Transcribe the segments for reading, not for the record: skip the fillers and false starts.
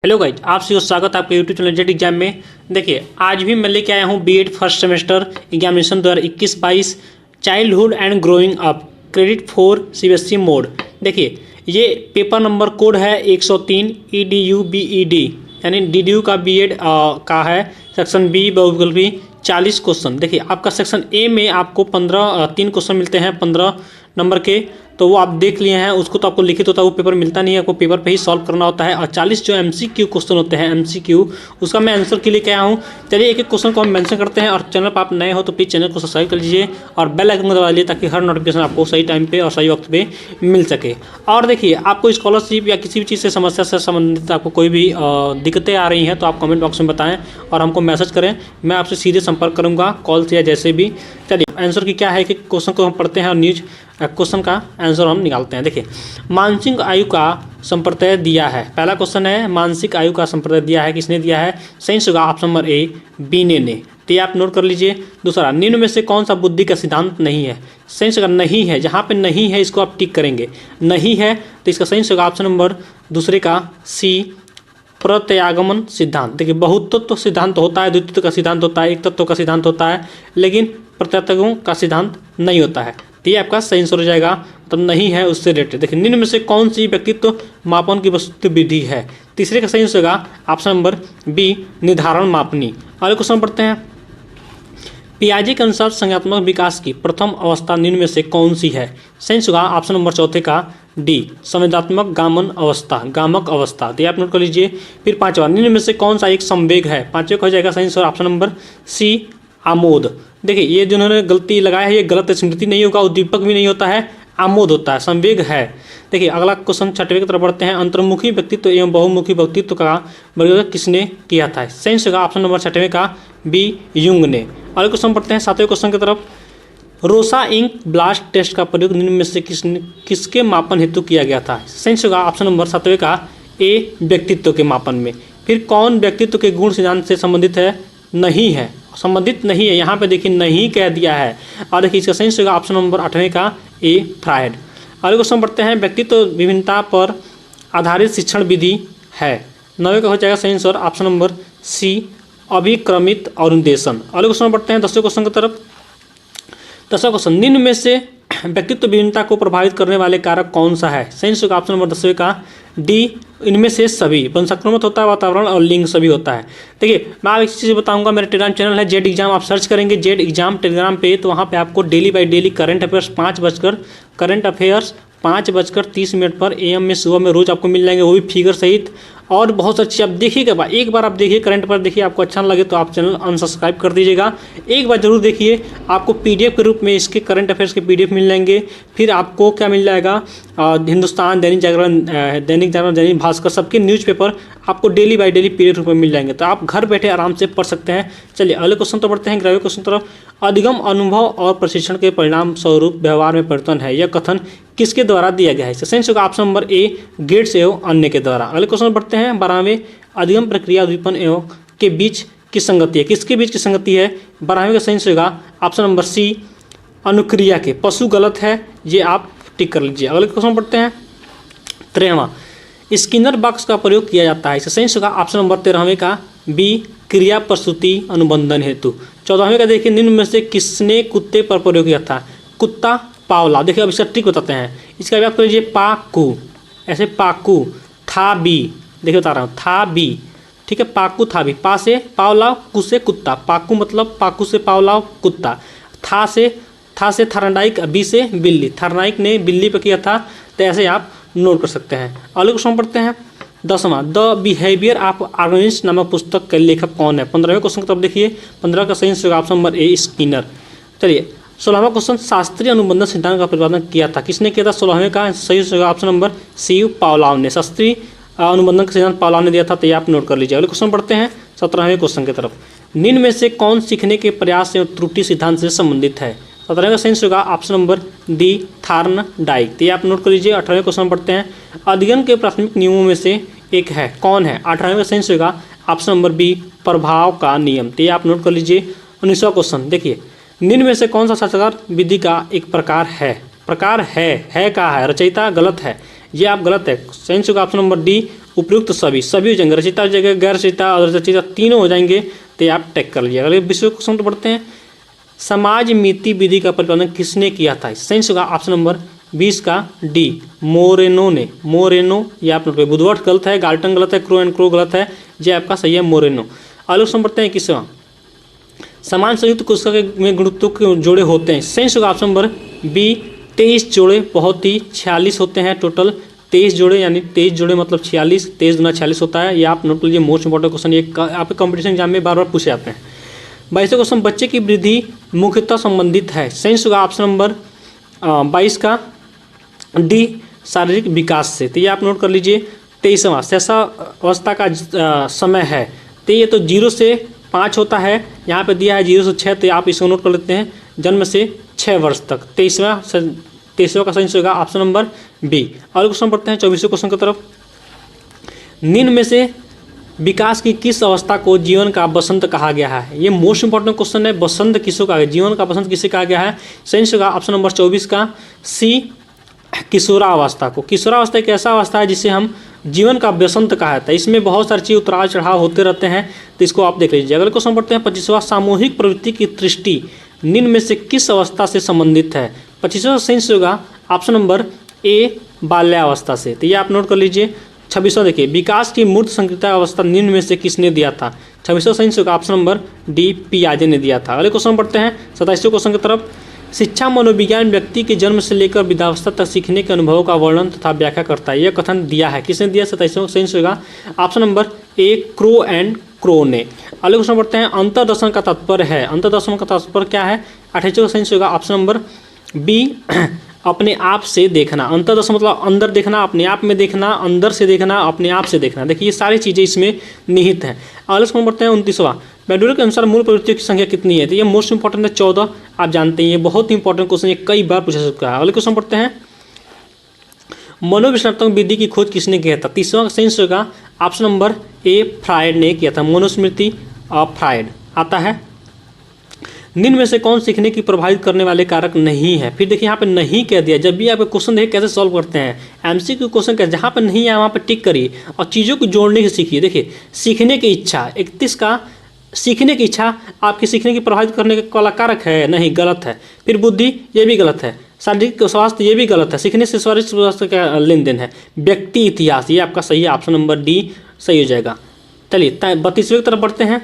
Hello guys, आप सभी को स्वागत है आपके यूट्यूब चैनल जेड एग्जाम में। देखिए, आज भी मैं लेके आया हूँ B Ed first semester examination 2021-22 childhood and growing up credit for CBSE mode. देखिए, ये पेपर नंबर कोड है 103 EDU BED, यानी DDU का बीएड का है। सेक्शन बी बहुविकल्पी 40 क्वेश्चन। देखिए, आपका सेक्शन ए में आपको 3 क्वेश्चन मिलते हैं 15 नंबर के, तो वो आप देख लिए हैं। उसको तो आपको लिखित होता है, वो पेपर मिलता नहीं है, आपको पेपर पे ही सॉल्व करना होता है। और 40 जो MCQ क्वेश्चन होते हैं, MCQ, उसका मैं आंसर के लिए क्या हूँ। चलिए एक एक क्वेश्चन को हम मेंशन करते हैं। और चैनल पर आप नए हो तो प्लीज़ चैनल को सब्सक्राइब कर लीजिए और बेल आइकन को दबा लीजिए, ताकि हर नोटिफिकेशन आपको सही टाइम पे और सही वक्त पे मिल सके। और देखिए, आपको स्कॉलरशिप या किसी भी चीज़ से समस्या से संबंधित आपको कोई भी दिक्कतें आ रही हैं तो आप कमेंट बॉक्स में बताएं और हमको मैसेज करें। मैं आपसे सीधे संपर्क करूँगा, कॉल से या जैसे भी। चलिए आंसर की क्या है कि क्वेश्चन को हम पढ़ते हैं और न्यूज क्वेश्चन का आंसर हम निकालते हैं। देखिए, मानसिक आयु का संप्रत्यय दिया है। पहला क्वेश्चन है, मानसिक आयु का संप्रत्यय दिया है, किसने दिया है? सही होगा ऑप्शन नंबर ए, बीने ने। तो ये आप नोट कर लीजिए। दूसरा, निम्न में से कौन सा बुद्धि का सिद्धांत नहीं है? सही होगा नहीं है। जहाँ पे नहीं है इसको आप टिक करेंगे, नहीं है तो इसका सही होगा ऑप्शन नंबर दूसरे का सी, प्रत्यागमन सिद्धांत। देखिए, बहुतत्व सिद्धांत होता है, द्वितीय का सिद्धांत होता है, एक तत्व का सिद्धांत होता है, लेकिन प्रत्यागमन का सिद्धांत नहीं होता है। तो ये आपका सही आंसर हो जाएगा, तो नहीं है उससे रिलेटेड। देखिए, निम्न में से कौन सी व्यक्तित्व मापन की वस्तु विधि है? तीसरे का सही आंसर होगा ऑप्शन नंबर बी, निर्धारण मापनी। अगले क्वेश्चन पढ़ते हैं। पियाजे के अनुसार संज्ञानात्मक विकास की प्रथम अवस्था निम्न में से कौन सी है? सही होगा ऑप्शन नंबर चौथे का डी, संवेदनात्मक गामन अवस्था, गामक अवस्था। तो आप नोट कर लीजिए। फिर पांचवा, निम्न में से कौन सा एक संवेग है? पांचवे का हो जाएगा सही आंसर ऑप्शन नंबर सी, आमोद। देखिए, ये जिन्होंने गलती लगाया है ये गलत है, स्मृति नहीं होगा, उद्दीपक भी नहीं होता है, आमोद होता है, संवेग है। देखिए, अगला क्वेश्चन छठवें की तरफ बढ़ते हैं। अंतर्मुखी व्यक्तित्व एवं बहुमुखी व्यक्तित्व का वर्गीकरण किसने किया था? सही होगा ऑप्शन नंबर छठवें का बी, युंग ने। अगले क्वेश्चन पढ़ते हैं सातवें क्वेश्चन की तरफ। रोसा इंक ब्लास्ट टेस्ट का प्रयोग निम्न में से किसके मापन हेतु किया गया था? सही होगा ऑप्शन नंबर सातवें का ए, व्यक्तित्व के मापन में। फिर कौन व्यक्तित्व के गुण सिद्धांत से संबंधित है? नहीं है, संबंधित नहीं है। यहाँ पे देखिए नहीं कह दिया है। और देखिए, इसका सही होगा ऑप्शन नंबर 8वें का ए, फ्रायड। अगले क्वेश्चन पढ़ते हैं। व्यक्तित्व विभिन्नता पर आधारित शिक्षण विधि है। 9वें का हो जाएगा सही आंसर ऑप्शन नंबर सी, अभिक्रमित अनुदेशन। अगले क्वेश्चन पढ़ते हैं 10वें क्वेश्चन की तरफ। 10वां क्वेश्चन, निम्न में से व्यक्तित्व विभिन्नता को प्रभावित करने वाले कारक कौन सा है? सही होगा ऑप्शन नंबर 10वें का डी, इनमें से सभी। वंशानुक्रमित होता है, वातावरण और लिंग सभी होता है। देखिए, मैं आप एक चीज़ बताऊंगा, मेरा टेलीग्राम चैनल है जेड एग्जाम, आप सर्च करेंगे जेड एग्जाम टेलीग्राम पे, तो वहाँ पे आपको daily by daily current affairs 5:30 पर AM में सुबह में रोज आपको मिल जाएंगे, वो भी फिगर सहित। और बहुत अच्छी आप देखिएगा, एक बार आप देखिए करंट पर, देखिए आपको अच्छा लगे तो आप चैनल अनसब्सक्राइब कर दीजिएगा। एक बार जरूर देखिए, आपको PDF के रूप में इसके करंट अफेयर्स के PDF मिल जाएंगे। फिर आपको क्या मिल जाएगा? हिंदुस्तान, दैनिक जागरण, दैनिक भास्कर, सबके न्यूज़पेपर आपको डेली बाय डेली PDF रूप में मिल जाएंगे, तो आप घर बैठे आराम से पढ़ सकते हैं। चलिए अगले क्वेश्चन तो पढ़ते हैं, 11वें क्वेश्चन तरफ। अधिगम अनुभव और प्रशिक्षण के परिणाम स्वरूप व्यवहार में परिवर्तन है, यह कथन किसके द्वारा दिया गया है? सही होगा ऑप्शन नंबर ए, गेट्स एवं अन्य के द्वारा। अगले क्वेश्चन पढ़ते हैं 12वें। अधिगम प्रक्रिया उद्दीपन एवं के बीच की संगति है, किसके बीच की संगति है? 12वें का सही होगा ऑप्शन नंबर सी, अनुक्रिया के। पशु गलत है, ये आप टिक कर लीजिए। अगले क्वेश्चन पढ़ते हैं 13वां। स्किनर बॉक्स का प्रयोग किया जाता है, सही होगा ऑप्शन नंबर 13वें का बी, क्रिया प्रस्तुति अनुबंधन हेतु। 14वें का देखिए, निम्न में से किसने कुत्ते पर प्रयोग किया था? कुत्ता, पावला। देखिए अब इसका ट्रिक बताते हैं। इसका व्याख्या कर लीजिए, पाकू, ऐसे पाकू, था बी। देखिए बता रहा हूँ, था बी, ठीक है, पाकू था बी। पा से पावलाव, कु से कुत्ता, पाकू मतलब पाकू से पावलाव, कुत्ता। था से थर्नाइक, बी से बिल्ली, थर्नाइक ने बिल्ली पर किया था। तो ऐसे आप नोट कर सकते हैं। अगले क्वेश्चन पढ़ते हैं 10वां। द बिहेवियर ऑफ ऑर्गेनिज्म नामक पुस्तक के लेखक कौन है? 15वें क्वेश्चन की तरफ देखिए। 15 का सही होगा ऑप्शन नंबर ए, स्किनर। चलिए 16वां क्वेश्चन, शास्त्रीय अनुबंधन सिद्धांत का प्रतिपादन किया था, किसने किया था? 16वें का सही होगा ऑप्शन नंबर सी, पावलाव ने। शास्त्रीय अनुबंधन का सिद्धांत पावलाव ने दिया था, तो ये आप नोट कर लीजिए। अगले क्वेश्चन पढ़ते हैं 17वें क्वेश्चन की तरफ। निम्न में से कौन सीखने के प्रयास एवं त्रुटि सिद्धांत से संबंधित है? 17वें का सही होगा ऑप्शन नंबर डी, थार्नडाइक। तो ये आप नोट कर लीजिए। 18वें क्वेश्चन पढ़ते हैं। अध्ययन के प्राथमिक नियमों में से एक है, कौन है? 18वें का सही होगा ऑप्शन नंबर बी, प्रभाव का नियम। तो ये आप नोट कर लीजिए। 19वां क्वेश्चन देखिए, निम्न में से कौन सा साक्षात्कार विधि का एक प्रकार है? प्रकार है कहा है, रचयिता गलत है, ये आप गलत है। सही होगा ऑप्शन नंबर डी, उपयुक्त सभी हो जाएंगे, रचिता हो जाएगा, गैर रचिता और रचिता तीनों हो जाएंगे। तो ये आप टेक कर लीजिएगा। अगले 20वें क्वेश्चन तो पढ़ते हैं। समाज नीति विधि का प्रतिपादन किसने किया था? सही होगा ऑप्शन नंबर 20 का डी, मोरेनो ने। मोरेनो, ये आप नोट करिए। बुधवार गलत है, गाल्टन गलत है, क्रो एंड क्रो गलत है, ये आपका सही है मोरेनो। अगले क्वेश्चन पढ़ते हैं 21वां। समान संयुक्त कोशिका में गुणोत्तर के जोड़े होते हैं? सही होगा ऑप्शन नंबर बी, 23 जोड़े, बहुत ही 46 होते हैं टोटल। 23 जोड़े यानी 23 जोड़े मतलब 46, 23 गुना 46 होता है। ये आप नोट लीजिए, मोस्ट इंपॉर्टेंट क्वेश्चन, ये आपके कंपटीशन एग्जाम में बार बार पूछे जाते हैं। 22वें क्वेश्चन, बच्चे की वृद्धि मुख्यतः संबंधित है? सही होगा ऑप्शन नंबर 22 का डी, शारीरिक विकास से। तो ये आप नोट कर लीजिए। 23वां, शैशवावस्था का समय है, तो ये तो 0 से 5 होता है, यहाँ पे दिया है 0 से 6, तो आप इसको नोट कर लेते हैं, जन्म से 6 वर्ष तक। 23वां का सही होगा ऑप्शन नंबर बी। और क्वेश्चन पढ़ते हैं 24वें क्वेश्चन की तरफ। निम्न में से विकास की किस अवस्था को जीवन का बसंत कहा गया है? ये मोस्ट इंपॉर्टेंट क्वेश्चन है। बसंत किसको कहा गया, जीवन का बसंत किसे कहा गया है? सही होगा ऑप्शन नंबर 24 का सी, किशोरावस्था को। किशोरावस्था एक ऐसा अवस्था है जिसे हम जीवन का बसंत कहा जाता है। इसमें बहुत सारी चीज उतार चढ़ाव होते रहते हैं, तो इसको आप देख लीजिए। अगले क्वेश्चन पढ़ते हैं 25वां। सामूहिक प्रवृत्ति की दृष्टि निम्न में से किस अवस्था से संबंधित है? 25वां सही होगा ऑप्शन नंबर ए, बाल्यावस्था से। तो ये आप नोट कर लीजिए। 26वां देखिए, विकास की मूर्त संक्रिया अवस्था निम्न में से किसने दिया था? 26वां सही होगा ऑप्शन नंबर डी, पियाजे ने दिया था। अगले क्वेश्चन पढ़ते हैं 27वें क्वेश्चन की तरफ। शिक्षा मनोविज्ञान व्यक्ति के जन्म से लेकर वृद्धावस्था तक सीखने के अनुभव का वर्णन तथा व्याख्या करता है। यह कथन दिया है, किसने दिया? 27वां सही होगा option number A, crow and crow ने। अगले क्वेश्चन पढ़ते हैं। अंतर्दर्शन का तात्पर्य है? अंतर्दर्शन का तात्पर्य क्या है? 28वां सही होगा ऑप्शन नंबर बी, अपने आप से देखना। अंतर्दर्शन मतलब अंदर देखना, अपने आप में देखना, अंदर से देखना, अपने आप से देखना। देखिए ये सारी चीज़ें इसमें निहित हैं। अगले क्वेश्चन पढ़ते हैं 29वां। मेडोलर के अनुसार मूल प्रवृत्तियों की संख्या कितनी है? तो ये मोस्ट इंपॉर्टेंट है 14, आप जानते हैं, ये बहुत ही इंपॉर्टेंट क्वेश्चन, ये कई बार पूछा जा चुका है। अगले क्वेश्चन पढ़ते हैं। मनोविश्लेषणात्मक विधि की खोज किसने किया था? 30वां सही होगा ऑप्शन नंबर ए, फ्रायड ने किया था। मनुस्मृति ऑफ फ्रायड आता है। निम्न में से कौन सीखने की प्रभावित करने वाले कारक नहीं है? फिर देखिए यहाँ पे नहीं कह दिया। जब भी आप क्वेश्चन देखिए कैसे सॉल्व करते हैं, एमसीक्यू क्वेश्चन कैसे, जहाँ पे नहीं है वहाँ पे टिक करिए और चीज़ों को जोड़ने की सीखिए। देखिए सीखने की इच्छा, 31 का सीखने की इच्छा आपकी सीखने की प्रभावित करने वाला कारक है? नहीं, गलत है। फिर बुद्धि, ये भी गलत है। शारीरिक स्वास्थ्य, ये भी गलत है। सीखने से शारीरिक स्वास्थ्य का लेन देन है। व्यक्ति इतिहास, ये आपका सही है, ऑप्शन नंबर डी सही हो जाएगा। चलिए 32वें की तरफ बढ़ते हैं।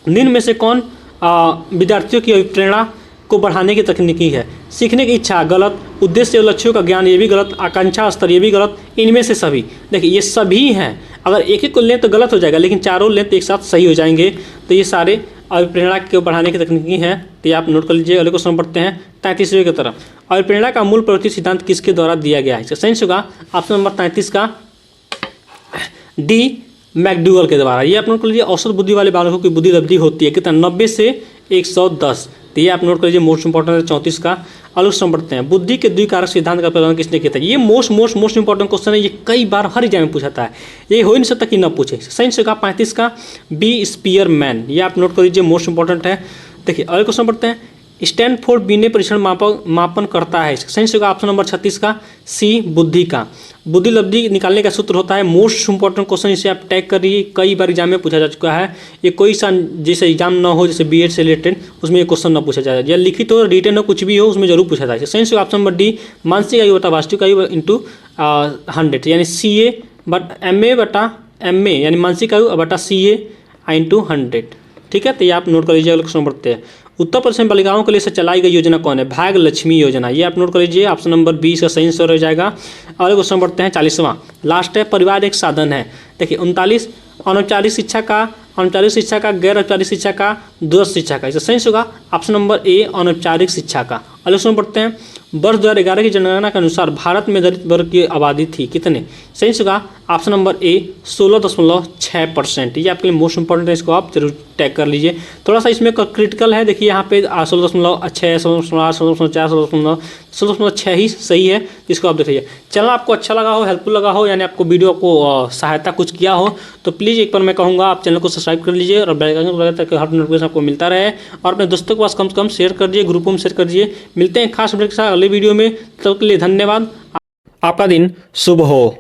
निम्न में से कौन विद्यार्थियों की अभिप्रेरणा को बढ़ाने की तकनीकी है? सीखने की इच्छा गलत, उद्देश्य और लक्ष्यों का ज्ञान ये भी गलत, आकांक्षा स्तर ये भी गलत, इनमें से सभी। देखिए ये सभी हैं, अगर एक एक को लें तो गलत हो जाएगा, लेकिन चारों लें तो एक साथ सही हो जाएंगे। तो ये सारे अभिप्रेरणा को बढ़ाने की तकनीकी है, तो ये आप नोट कर लीजिए। अगले क्वेश्चन पढ़ते हैं 33वें की तरफ। अभिप्रेरणा का मूल प्रवृत्ति सिद्धांत किसके द्वारा दिया गया है? सही होगा ऑप्शन नंबर 33 का डी, मैकडूगल के द्वारा। ये आप नोट कर लीजिए। औसत बुद्धि वाले बालकों की बुद्धि लब्धि होती है कितना? 90 से 110। तो ये आप नोट कर लीजिए, मोस्ट इंपॉर्टेंट है 34 का। अगले क्वेश्चन पढ़ते हैं। बुद्धि के द्विकारक सिद्धांत का प्रदान किसने किया था? ये मोस्ट इंपॉर्टेंट क्वेश्चन है, ये कई बार हर एग्जाम में पूछा था, ये हो ही नहीं सकता कि न पूछे। सही होगा 35 का बी, स्पीयरमैन। ये आप नोट कर लीजिए, मोस्ट इंपॉर्टेंट है। देखिए अगले क्वेश्चन पढ़ते हैं। स्टैनफोर्ड बिने परीक्षण मापन करता है? सही होगा ऑप्शन नंबर 36 का सी, बुद्धि का। बुद्धि लब्धि निकालने का सूत्र होता है, मोस्ट इंपॉर्टेंट क्वेश्चन, इसे आप टैग करिए, कई बार एग्जाम में पूछा जा चुका है। ये कोई सा जैसे एग्जाम ना हो, जैसे बीएड से रिलेटेड, उसमें ये क्वेश्चन ना पूछा जाए, या लिखित हो रिटर्न हो कुछ भी हो, उसमें जरूर पूछा जाए। सही होगा ऑप्शन नंबर डी, मानसिक आयु बटा वास्तविक आयु इंटू 100, यानी CA बट MA बटा MA, यानी मानसिक आयु बटा CA इंटू 100। ठीक है, तो ये आप नोट कर लीजिए। अगले क्वेश्चन पढ़ते हैं। उत्तर प्रदेश में बालिकाओं के लिए चलाई गई योजना कौन है? भाग्य लक्ष्मी योजना। ये आप नोट कर लीजिए, ऑप्शन नंबर 20 का सही आंसर हो जाएगा। अगले क्वेश्चन पढ़ते हैं 40वां, लास्ट है। परिवार एक साधन है। देखिए 39, अनौपचारिक शिक्षा का, गैर औपचारिक शिक्षा का, दूरस्थ शिक्षा का। इसे सही होगा ऑप्शन नंबर ए, अनौपचारिक शिक्षा का। अगले क्वेश्चन पढ़ते हैं। वर्ष 2011 की जनगणना के अनुसार भारत में दलित वर्ग की आबादी थी कितने? सही होगा ऑप्शन नंबर ए, 16.6%। ये आपके लिए मोस्ट इंपॉर्टेंट है, इसको आप जरूर टैग कर लीजिए। थोड़ा सा इसमें क्रिटिकल है, देखिए यहाँ पे 16.6, 16.8, 16.4, 16.6 ही सही है, इसको आप देखिए। चैनल आपको अच्छा लगा हो, हेल्पफुल लगा हो, यानी आपको वीडियो को सहायता कुछ किया हो, तो प्लीज़ एक बार मैं कहूँगा आप चैनल को सब्सक्राइब कर लीजिए और बेल आइकन को ताकि हर नोटिफिकेशन आपको मिलता रहे, और अपने दोस्तों के पास कम से कम शेयर कर दीजिए, ग्रुपों में शेयर कर दीजिए। मिलते हैं खास अपडेट के साथ अगले वीडियो में, तब के लिए धन्यवाद। आपका दिन शुभ हो।